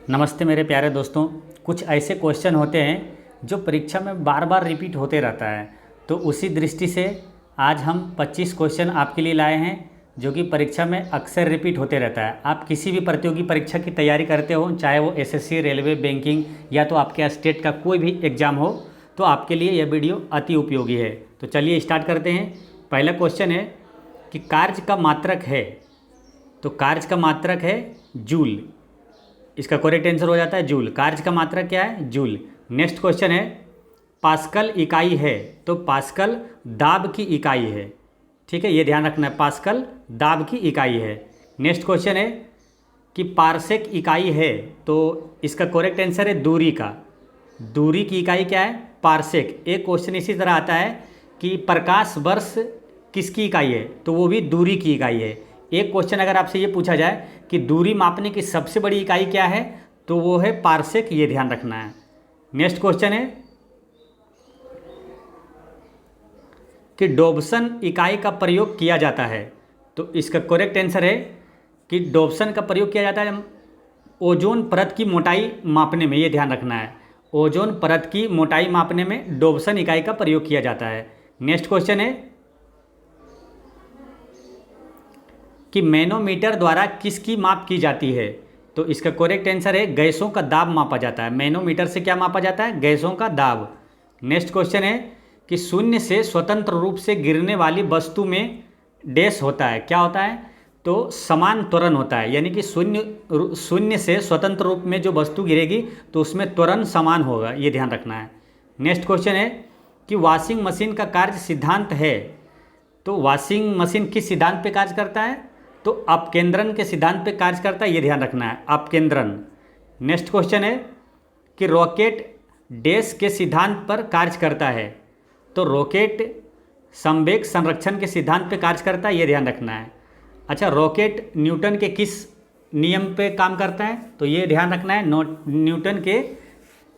नमस्ते मेरे प्यारे दोस्तों। कुछ ऐसे क्वेश्चन होते हैं जो परीक्षा में बार बार रिपीट होते रहता है, तो उसी दृष्टि से आज हम 25 क्वेश्चन आपके लिए लाए हैं जो कि परीक्षा में अक्सर रिपीट होते रहता है। आप किसी भी प्रतियोगी परीक्षा की तैयारी करते हो, चाहे वो एसएससी, रेलवे, बैंकिंग या तो आपके स्टेट का कोई भी एग्ज़ाम हो, तो आपके लिए यह वीडियो अति उपयोगी है। तो चलिए स्टार्ट करते हैं। पहला क्वेश्चन है कि कार्य का मात्रक है, तो कार्य का मात्रक है जूल। इसका करेक्ट आंसर हो जाता है जूल। कार्य का मात्रक क्या है? जूल। नेक्स्ट क्वेश्चन है पास्कल इकाई है, तो पास्कल दाब की इकाई है। ठीक है, ये ध्यान रखना है, पास्कल दाब की इकाई है। नेक्स्ट क्वेश्चन है कि पारसेक इकाई है, तो इसका करेक्ट आंसर है दूरी का। दूरी की इकाई क्या है? पारसेक। एक क्वेश्चन इसी तरह आता है कि प्रकाश वर्ष किसकी इकाई है, तो वो भी दूरी की इकाई है। एक क्वेश्चन अगर आपसे ये पूछा जाए कि दूरी मापने की सबसे बड़ी इकाई क्या है, तो वो है पारसेक, ये ध्यान रखना है। नेक्स्ट क्वेश्चन है कि डोब्सन इकाई का प्रयोग किया जाता है, तो इसका करेक्ट आंसर है कि डोब्सन का प्रयोग किया जाता है ओजोन परत की मोटाई मापने में, ये ध्यान रखना है। ओजोन परत की मोटाई मापने में डोब्सन इकाई का प्रयोग किया जाता है। नेक्स्ट क्वेश्चन है कि मैनोमीटर द्वारा किसकी माप की जाती है, तो इसका करेक्ट आंसर है गैसों का दाब मापा जाता है। मैनोमीटर से क्या मापा जाता है? गैसों का दाब। नेक्स्ट क्वेश्चन है कि शून्य से स्वतंत्र रूप से गिरने वाली वस्तु में डैश होता है, क्या होता है? तो समान त्वरण होता है, यानी कि शून्य से स्वतंत्र रूप में जो वस्तु गिरेगी तो उसमें त्वरण समान होगा, ये ध्यान रखना है। नेक्स्ट क्वेश्चन है कि वॉशिंग मशीन का कार्य सिद्धांत है, तो वॉशिंग मशीन किस सिद्धांत पे कार्य करता है? तो अपकेंद्रन के सिद्धांत पे कार्य करता है, ये ध्यान रखना है, अपकेंद्रन। नेक्स्ट क्वेश्चन है कि रॉकेट डैश के सिद्धांत पर कार्य करता है, तो रॉकेट संवेग संरक्षण के सिद्धांत पे कार्य करता है, ये ध्यान रखना है। अच्छा, रॉकेट न्यूटन के किस नियम पे काम करता है, तो ये ध्यान रखना है, न्यूटन के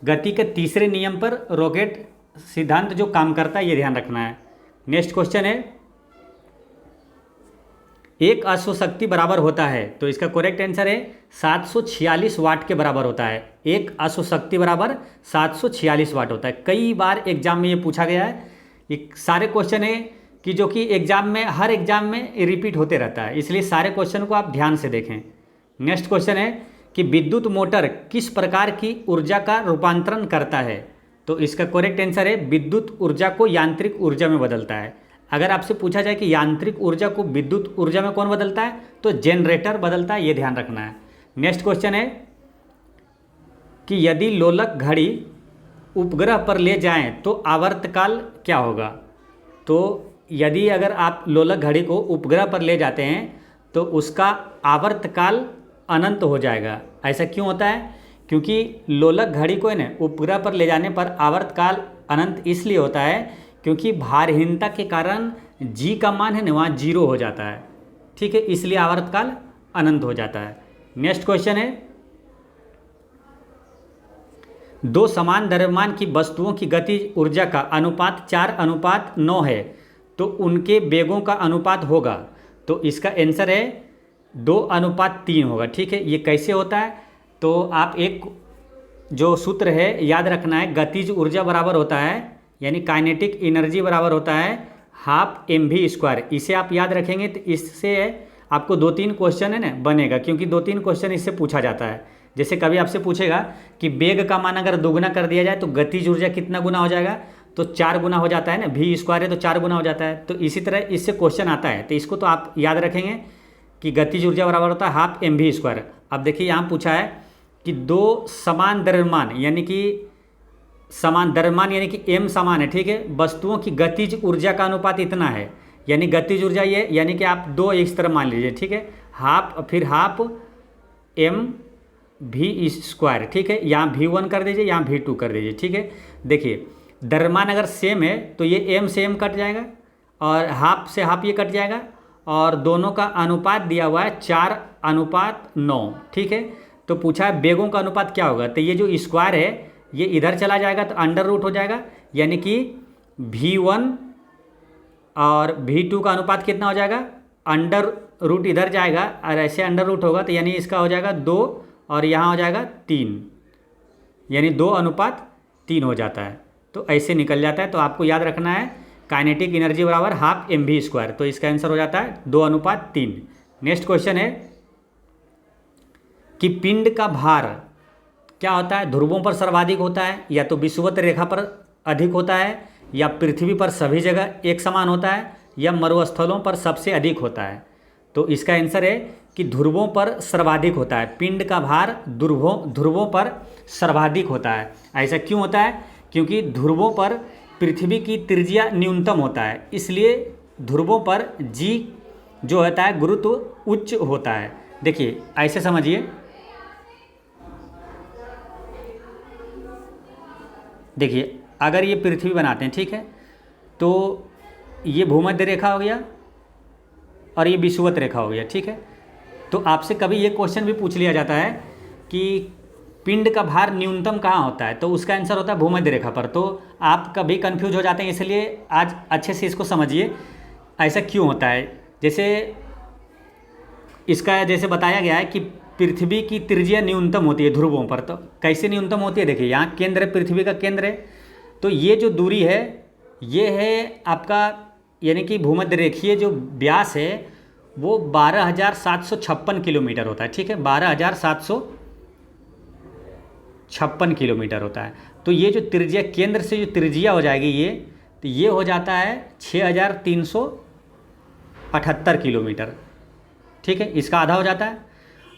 गति के तीसरे नियम पर रॉकेट सिद्धांत जो काम करता है, ये ध्यान रखना है। नेक्स्ट क्वेश्चन है एक अश्वशक्ति बराबर होता है, तो इसका करेक्ट आंसर है 746 वाट के बराबर होता है। एक अश्वशक्ति बराबर 746 वाट होता है। कई बार एग्जाम में ये पूछा गया है। ये सारे क्वेश्चन है कि जो कि एग्जाम में, हर एग्जाम में रिपीट होते रहता है, इसलिए सारे क्वेश्चन को आप ध्यान से देखें। नेक्स्ट क्वेश्चन है कि विद्युत मोटर किस प्रकार की ऊर्जा का रूपांतरण करता है, तो इसका करेक्ट आंसर है विद्युत ऊर्जा को यांत्रिक ऊर्जा में बदलता है। अगर आपसे पूछा जाए कि यांत्रिक ऊर्जा को विद्युत ऊर्जा में कौन बदलता है, तो जनरेटर बदलता है, ये ध्यान रखना है। नेक्स्ट क्वेश्चन है कि यदि लोलक घड़ी उपग्रह पर ले जाएं तो आवर्तकाल क्या होगा, तो यदि अगर आप लोलक घड़ी को उपग्रह पर ले जाते हैं तो उसका आवर्तकाल अनंत हो जाएगा। ऐसा क्यों होता है? क्योंकि लोलक घड़ी को है ना उपग्रह पर ले जाने पर आवर्तकाल अनंत इसलिए होता है क्योंकि भारहीनता के कारण जी का मान है ना वहाँ 0 हो जाता है। ठीक है, इसलिए आवर्तकाल अनंत हो जाता है। नेक्स्ट क्वेश्चन है दो समान द्रव्यमान की वस्तुओं की गतिज ऊर्जा का अनुपात 4:9 है, तो उनके वेगों का अनुपात होगा, तो इसका आंसर है 2:3 होगा। ठीक है, ये कैसे होता है? तो आप एक जो सूत्र है याद रखना है, गतिज ऊर्जा बराबर होता है, यानी काइनेटिक एनर्जी बराबर होता है हाफ mv²। इसे आप याद रखेंगे तो इससे आपको 2-3 क्वेश्चन है ना बनेगा, क्योंकि 2-3 क्वेश्चन इससे पूछा जाता है। जैसे कभी आपसे पूछेगा कि वेग का मान अगर दोगुना कर दिया जाए तो गतिज ऊर्जा कितना गुना हो जाएगा, तो 4 गुना हो जाता है ना, v² है तो 4 गुना हो जाता है। तो इसी तरह इससे क्वेश्चन आता है, तो इसको तो आप याद रखेंगे कि गतिज ऊर्जा बराबर होता है हाफ mv²। अब देखिए यहाँ पूछा है कि दो समान द्रव्यमान, यानी कि समान द्रव्यमान यानी कि m समान है, ठीक है, वस्तुओं की गतिज ऊर्जा का अनुपात इतना है, यानी गतिज ऊर्जा ये, यानी कि आप 2 इस तरह मान लीजिए। ठीक है, हाफ, फिर हाफ mv²। ठीक है, यहाँ v1 कर दीजिए, यहाँ v2 कर दीजिए। ठीक है, देखिए द्रव्यमान अगर सेम है तो ये m से m कट जाएगा और हाफ से हाफ ये कट जाएगा, और दोनों का अनुपात दिया हुआ है 4:9। ठीक है, तो पूछा है वेगों का अनुपात क्या होगा, तो ये जो स्क्वायर है ये इधर चला जाएगा तो अंडर रूट हो जाएगा, यानी कि v1 और v2 का अनुपात कितना हो जाएगा, अंडर रूट इधर जाएगा और ऐसे अंडर रूट होगा, तो यानी इसका हो जाएगा 2 और यहाँ हो जाएगा 3, यानी 2:3 हो जाता है। तो ऐसे निकल जाता है। तो आपको याद रखना है काइनेटिक एनर्जी बराबर ½ mv²। तो इसका आंसर हो जाता है 2:3। नेक्स्ट क्वेश्चन है कि पिंड का भार क्या होता है, ध्रुवों पर सर्वाधिक होता है, या तो विषुवत रेखा पर अधिक होता है, या पृथ्वी पर सभी जगह एक समान होता है, या मरुस्थलों पर सबसे अधिक होता है। तो इसका आंसर है कि ध्रुवों पर सर्वाधिक होता है। पिंड का भार ध्रुवों पर सर्वाधिक होता है। ऐसा क्यों होता है? क्योंकि ध्रुवों पर पृथ्वी की त्रिज्या न्यूनतम होता है, इसलिए ध्रुवों पर जी जो होता है गुरुत्व उच्च होता है। देखिए ऐसे समझिए, देखिए अगर ये पृथ्वी बनाते हैं, ठीक है, तो ये भूमध्य रेखा हो गया और ये विषुवत रेखा हो गया, ठीक है। तो आपसे कभी ये क्वेश्चन भी पूछ लिया जाता है कि पिंड का भार न्यूनतम कहाँ होता है, तो उसका आंसर होता है भूमध्य रेखा पर। तो आप कभी कंफ्यूज हो जाते हैं, इसलिए आज अच्छे से इसको समझिए ऐसा क्यों होता है। जैसे इसका जैसे बताया गया है कि पृथ्वी की त्रिज्या न्यूनतम होती है ध्रुवों पर। तो कैसे न्यूनतम होती है? देखिए यहाँ केंद्र है, पृथ्वी का केंद्र है, तो ये जो दूरी है ये है आपका, यानी कि भूमध्य रेखीय जो व्यास है वो 12,756 किलोमीटर होता है, ठीक है, 12,756 किलोमीटर होता है। तो ये जो त्रिज्या, केंद्र से जो त्रिज्या हो जाएगी ये, तो ये हो जाता है 6,378 किलोमीटर, ठीक है, इसका आधा हो जाता है।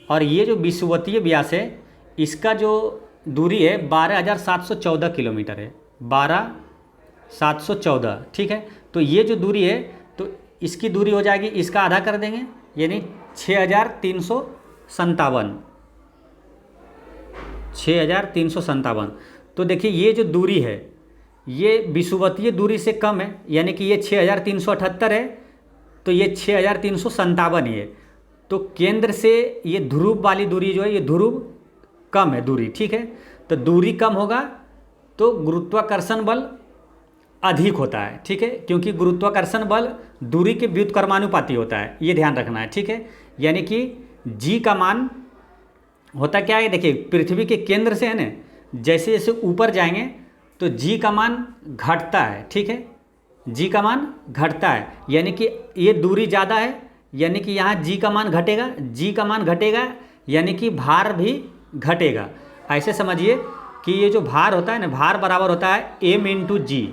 और ये जो विषुवतीय व्यास है इसका जो दूरी है 12,714 किलोमीटर है, 12,714, ठीक है। तो ये जो दूरी है तो इसकी दूरी हो जाएगी, इसका आधा कर देंगे, यानी 6,357। तो देखिए ये जो दूरी है ये विषुवतीय दूरी से कम है, यानी कि ये 6,378 है, तो ये 6,357 ही है। तो केंद्र से ये ध्रुव वाली दूरी जो है, ये ध्रुव कम है दूरी, ठीक है। तो दूरी कम होगा तो गुरुत्वाकर्षण बल अधिक होता है, ठीक है, क्योंकि गुरुत्वाकर्षण बल दूरी के व्युत्क्रमानुपाती होता है, ये ध्यान रखना है, ठीक है। यानी कि जी का मान होता क्या है, देखिए पृथ्वी के केंद्र से है ना, जैसे जैसे ऊपर जाएंगे तो जी का मान घटता है, ठीक है, जी का मान घटता है, यानी कि ये दूरी ज़्यादा है, यानी कि यहाँ जी का मान घटेगा, जी का मान घटेगा यानी कि भार भी घटेगा। ऐसे समझिए कि ये जो भार होता है ना, भार बराबर होता है m×g,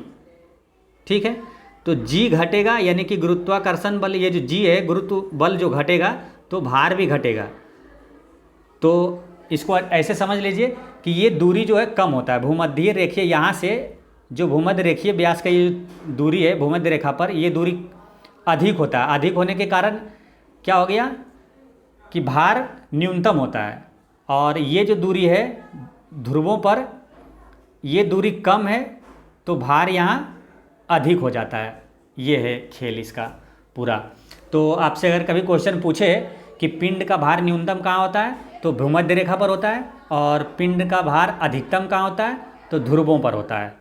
ठीक है। तो जी घटेगा यानी कि गुरुत्वाकर्षण बल, ये जो जी है गुरुत्व बल जो घटेगा तो भार भी घटेगा। तो इसको ऐसे समझ लीजिए कि ये दूरी जो है कम होता है भूमध्य रेखीय, यहाँ से जो भूमध्य रेखीय व्यास का ये दूरी है भूमध्य रेखा पर, ये दूरी अधिक होता है। अधिक होने के कारण क्या हो गया कि भार न्यूनतम होता है, और ये जो दूरी है ध्रुवों पर ये दूरी कम है तो भार यहाँ अधिक हो जाता है। ये है खेल इसका पूरा। तो आपसे अगर कभी क्वेश्चन पूछे कि पिंड का भार न्यूनतम कहाँ होता है, तो भूमध्य रेखा पर होता है, और पिंड का भार अधिकतम कहाँ होता है, तो ध्रुवों पर होता है।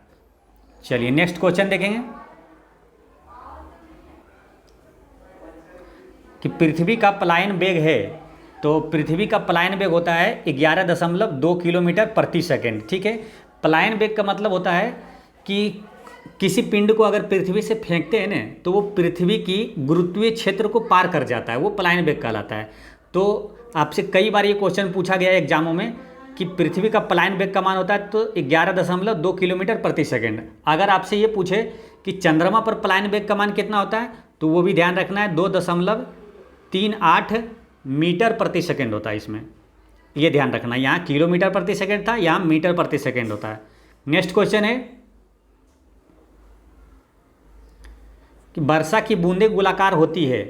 चलिए नेक्स्ट क्वेश्चन देखेंगे कि पृथ्वी का पलायन वेग है, तो पृथ्वी का पलायन वेग होता है 11.2 किलोमीटर प्रति सेकेंड, ठीक है। पलायन वेग का मतलब होता है कि किसी पिंड को अगर पृथ्वी से फेंकते हैं ना तो वो पृथ्वी की गुरुत्वीय क्षेत्र को पार कर जाता है, वो पलायन वेग कहलाता है। तो आपसे कई बार ये क्वेश्चन पूछा गया है एग्जामों में कि पृथ्वी का पलायन वेग का मान होता है तो 11.2 किलोमीटर प्रति सेकेंड। अगर आपसे ये पूछे कि चंद्रमा पर पलायन वेग का मान कितना होता है, तो वो भी ध्यान रखना है 2.38 मीटर प्रति सेकेंड होता है इसमें, ये ध्यान रखना। यहाँ किलोमीटर प्रति सेकेंड था, यहाँ मीटर प्रति सेकेंड होता है। नेक्स्ट क्वेश्चन है कि वर्षा की बूंदें गोलाकार होती है,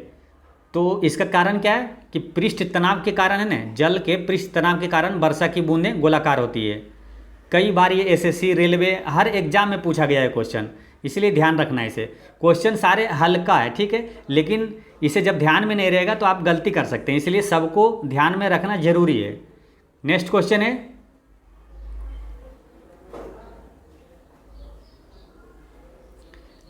तो इसका कारण क्या है कि पृष्ठ तनाव के कारण है ना, जल के पृष्ठ तनाव के कारण वर्षा की बूंदें गोलाकार होती है। कई बार ये एसएससी, रेलवे, हर एग्जाम में पूछा गया है क्वेश्चन, इसलिए ध्यान रखना है इसे। क्वेश्चन सारे हल्का है, ठीक है, लेकिन इसे जब ध्यान में नहीं रहेगा तो आप गलती कर सकते हैं, इसलिए सबको ध्यान में रखना जरूरी है। नेक्स्ट क्वेश्चन है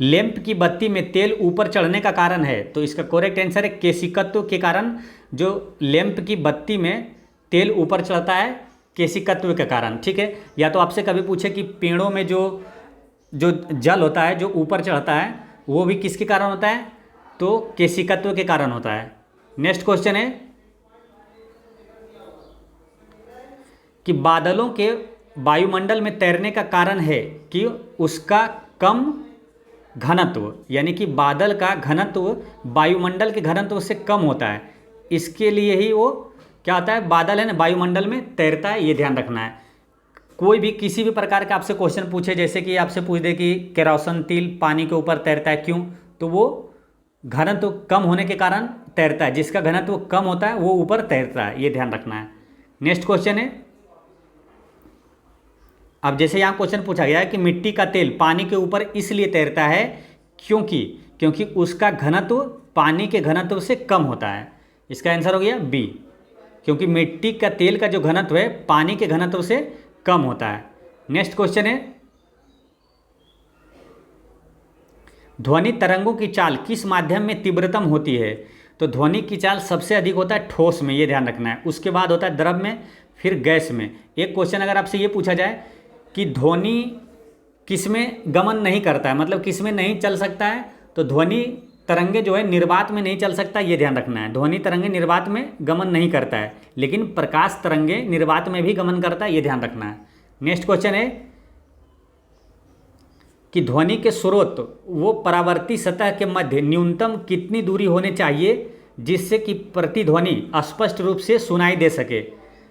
लैंप की बत्ती में तेल ऊपर चढ़ने का कारण है, तो इसका करेक्ट आंसर है केशिकत्व के कारण जो लैंप की बत्ती में तेल ऊपर चढ़ता है केशिकत्व के कारण, ठीक है। या तो आपसे कभी पूछे कि पेड़ों में जो जो जल होता है जो ऊपर चढ़ता है वो भी किसके कारण होता है, तो केशिकत्व के कारण होता है। नेक्स्ट क्वेश्चन है कि बादलों के वायुमंडल में तैरने का कारण है कि उसका कम घनत्व, यानी कि बादल का घनत्व वायुमंडल के घनत्व से कम होता है, इसके लिए ही वो क्या होता है, बादल है ना वायुमंडल में तैरता है, ये ध्यान रखना है। कोई भी किसी भी प्रकार का आपसे क्वेश्चन पूछे, जैसे कि आपसे पूछ दे कि केरोसिन तेल पानी के ऊपर तैरता है क्यों, तो वो घनत्व कम होने के कारण तैरता है, जिसका घनत्व कम होता है वो ऊपर तैरता है, ये ध्यान रखना है। नेक्स्ट क्वेश्चन है, अब जैसे यहाँ क्वेश्चन पूछा गया है कि मिट्टी का तेल पानी के ऊपर इसलिए तैरता है क्योंकि उसका घनत्व पानी के घनत्व से कम होता है। इसका आंसर हो गया बी, क्योंकि मिट्टी का तेल का जो घनत्व है पानी के घनत्व से कम होता है। नेक्स्ट क्वेश्चन है, ध्वनि तरंगों की चाल किस माध्यम में तीव्रतम होती है, तो ध्वनि की चाल सबसे अधिक होता है ठोस में, ये ध्यान रखना है। उसके बाद होता है द्रव में, फिर गैस में। एक क्वेश्चन अगर आपसे ये पूछा जाए कि ध्वनि किस में गमन नहीं करता है, मतलब किस में नहीं चल सकता है, तो ध्वनि तरंगे जो है निर्वात में नहीं चल सकता, ये ध्यान रखना है। ध्वनि तरंगे निर्वात में गमन नहीं करता है, लेकिन प्रकाश तरंगे निर्वात में भी गमन करता है, ये ध्यान रखना है। नेक्स्ट क्वेश्चन है कि ध्वनि के स्रोत वो परावर्ती सतह के मध्य न्यूनतम कितनी दूरी होनी चाहिए जिससे कि प्रतिध्वनि स्पष्ट रूप से सुनाई दे सके,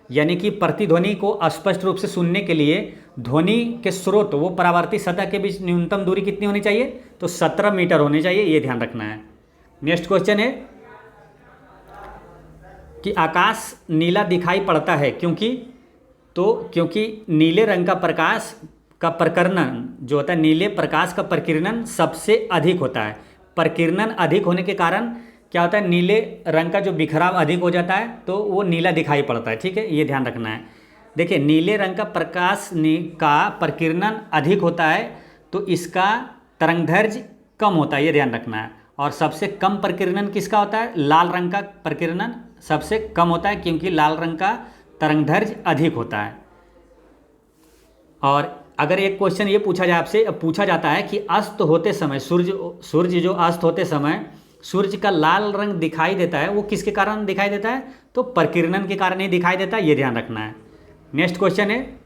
यानी कि प्रतिध्वनि को स्पष्ट रूप से सुनने के लिए ध्वनि के स्रोत वो परावर्ती सतह के बीच न्यूनतम दूरी कितनी होनी चाहिए, तो 17 मीटर होनी चाहिए, ये ध्यान रखना है। नेक्स्ट क्वेश्चन है कि आकाश नीला दिखाई पड़ता है क्योंकि नीले रंग का प्रकाश का प्रकीर्णन जो होता है, नीले प्रकाश का प्रकीर्णन सबसे अधिक होता है। प्रकीर्णन अधिक होने के कारण क्या होता है, नीले रंग का जो बिखराव अधिक हो जाता है तो वो नीला दिखाई पड़ता है, ठीक है, ये ध्यान रखना है। देखिए नीले रंग का प्रकाश का प्रकीर्णन अधिक होता है तो इसका तरंगदैर्घ्य कम होता है, ये ध्यान रखना है। और सबसे कम प्रकीर्णन किसका होता है, लाल रंग का प्रकीर्णन सबसे कम होता है, क्योंकि लाल रंग का तरंगदैर्घ्य अधिक होता है। और अगर एक क्वेश्चन ये पूछा जाए आपसे, पूछा जाता है कि अस्त होते समय सूर्य जो अस्त होते समय सूर्य का लाल रंग दिखाई देता है, वो किसके कारण दिखाई देता है, तो प्रकीर्णन के कारण ही दिखाई देता है, ये ध्यान रखना है। नेक्स्ट क्वेश्चन है,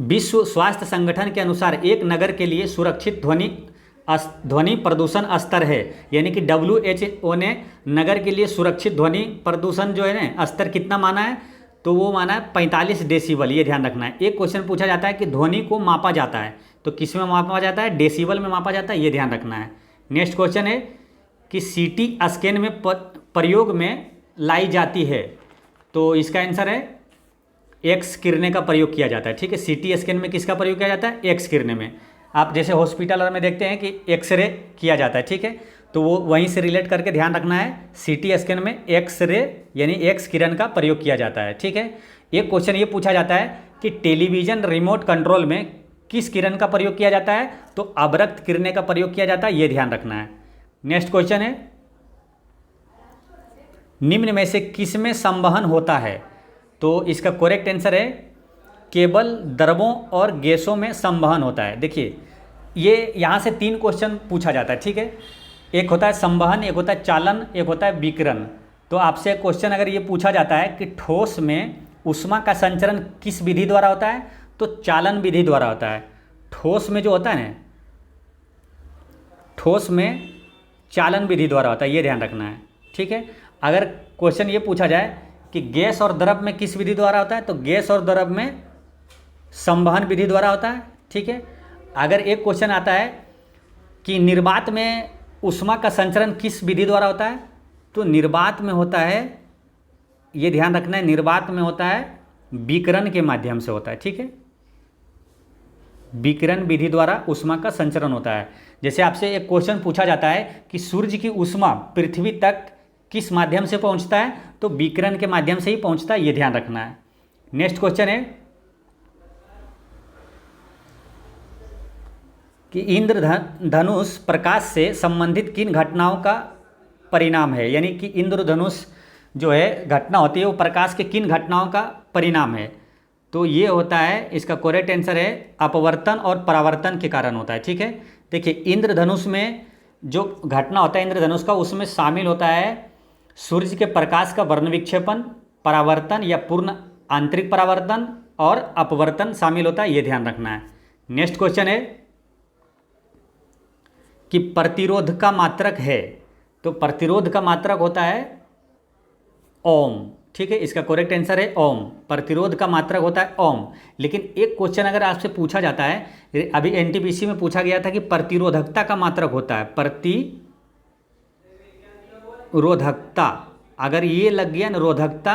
विश्व स्वास्थ्य संगठन के अनुसार एक नगर के लिए सुरक्षित ध्वनि प्रदूषण स्तर है, यानी कि WHO ने नगर के लिए सुरक्षित ध्वनि प्रदूषण जो है ना स्तर कितना माना है, तो वो माना है 45 डेसिबल, ये ध्यान रखना है। एक क्वेश्चन पूछा जाता है कि ध्वनि को मापा जाता है, तो किस में मापा जाता है, डेसिबल में मापा जाता है, ये ध्यान रखना है। नेक्स्ट क्वेश्चन है कि CT स्कैन में प्रयोग में लाई जाती है, तो इसका आंसर है एक्स किरणें का प्रयोग किया जाता है, ठीक है। CT स्कैन में किसका प्रयोग किया जाता है, एक्स किरणें में। आप जैसे हॉस्पिटल में देखते हैं कि एक्सरे किया जाता है, ठीक है, तो वो वहीं से रिलेट करके ध्यान रखना है, CT स्कैन में एक्सरे यानी एक्स किरण का प्रयोग किया जाता है, ठीक है। एक क्वेश्चन ये पूछा जाता है कि टेलीविज़न रिमोट कंट्रोल में किस किरण का प्रयोग किया जाता है, तो अवरक्त किरणें का प्रयोग किया जाता है, ये ध्यान रखना है। नेक्स्ट क्वेश्चन है, निम्न में से किसमें संवहन होता है, तो इसका करेक्ट आंसर है केवल द्रवों और गैसों में संवहन होता है। देखिए ये यहाँ से 3 क्वेश्चन पूछा जाता है, ठीक है। एक होता है संवहन, एक होता है चालन, एक होता है विकिरण। तो आपसे क्वेश्चन अगर ये पूछा जाता है कि ठोस में ऊष्मा का संचरण किस विधि द्वारा होता है, तो चालन विधि द्वारा होता है। ठोस में जो होता है ना, ठोस में चालन विधि द्वारा होता है, ये ध्यान रखना है, ठीक है। अगर क्वेश्चन ये पूछा जाए कि गैस और द्रव में किस विधि द्वारा होता है, तो गैस और द्रव में संवहन विधि द्वारा होता है, ठीक है। अगर एक क्वेश्चन आता है कि निर्वात में ऊष्मा का संचरण किस विधि द्वारा होता है, तो निर्वात में होता है, ये ध्यान रखना है, निर्वात में होता है विकिरण के माध्यम से होता है, ठीक है। विकिरण विधि द्वारा ऊष्मा का संचरण होता है। जैसे आपसे एक क्वेश्चन पूछा जाता है कि सूर्य की ऊष्मा पृथ्वी तक किस माध्यम से पहुंचता है, तो विकिरण के माध्यम से ही पहुंचता है, ये ध्यान रखना है। नेक्स्ट क्वेश्चन है कि इंद्रधनुष प्रकाश से संबंधित किन घटनाओं का परिणाम है, यानी कि इंद्रधनुष जो है घटना होती है वो प्रकाश के किन घटनाओं का परिणाम है? तो ये होता है, इसका करेक्ट आंसर है अपवर्तन और परावर्तन के कारण होता है। ठीक है, देखिए इंद्रधनुष में जो घटना होता है इंद्रधनुष का, उसमें शामिल होता है सूर्य के प्रकाश का वर्ण विक्षेपण, परावर्तन या पूर्ण आंतरिक परावर्तन और अपवर्तन शामिल होता है, ये ध्यान रखना है। नेक्स्ट क्वेश्चन है कि प्रतिरोध का मात्रक है, तो प्रतिरोध का मात्रक होता है ओम। ठीक है, इसका करेक्ट आंसर है ओम। प्रतिरोध का मात्रक होता है ओम। लेकिन एक क्वेश्चन अगर आपसे पूछा जाता है, अभी एनटीपीसी में पूछा गया था कि प्रतिरोधकता का मात्रक होता है, प्रतिरोधकता, अगर ये लग गया ना रोधकता,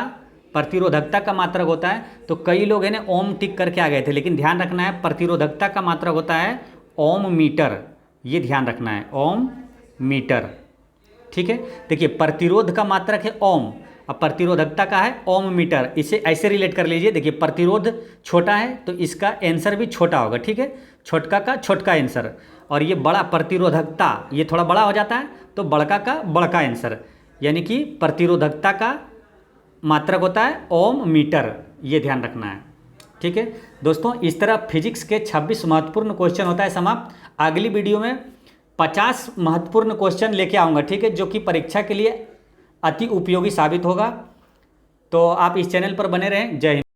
प्रतिरोधकता का मात्रक होता है, तो कई लोग है ना ओम टिक करके आ गए थे, लेकिन ध्यान रखना है प्रतिरोधकता का मात्रक होता है ओम मीटर, ये ध्यान रखना है ओम मीटर। ठीक है, देखिए प्रतिरोध का मात्रक है ओम, अब प्रतिरोधकता का है ओम मीटर, इसे ऐसे रिलेट कर लीजिए। देखिए प्रतिरोध छोटा है तो इसका आंसर भी छोटा होगा। ठीक है, छोटका का छोटका आंसर, और ये बड़ा प्रतिरोधकता ये थोड़ा बड़ा हो जाता है तो बड़का का बड़का आंसर, यानी कि प्रतिरोधकता का मात्रक होता है ओम मीटर, ये ध्यान रखना है। ठीक है दोस्तों, इस तरह फिजिक्स के 26 महत्वपूर्ण क्वेश्चन होता है समाप्त। अगली वीडियो में 50 महत्वपूर्ण क्वेश्चन लेके आऊँगा। ठीक है, जो कि परीक्षा के लिए अति उपयोगी साबित होगा। तो आप इस चैनल पर बने रहें। जय हिंद।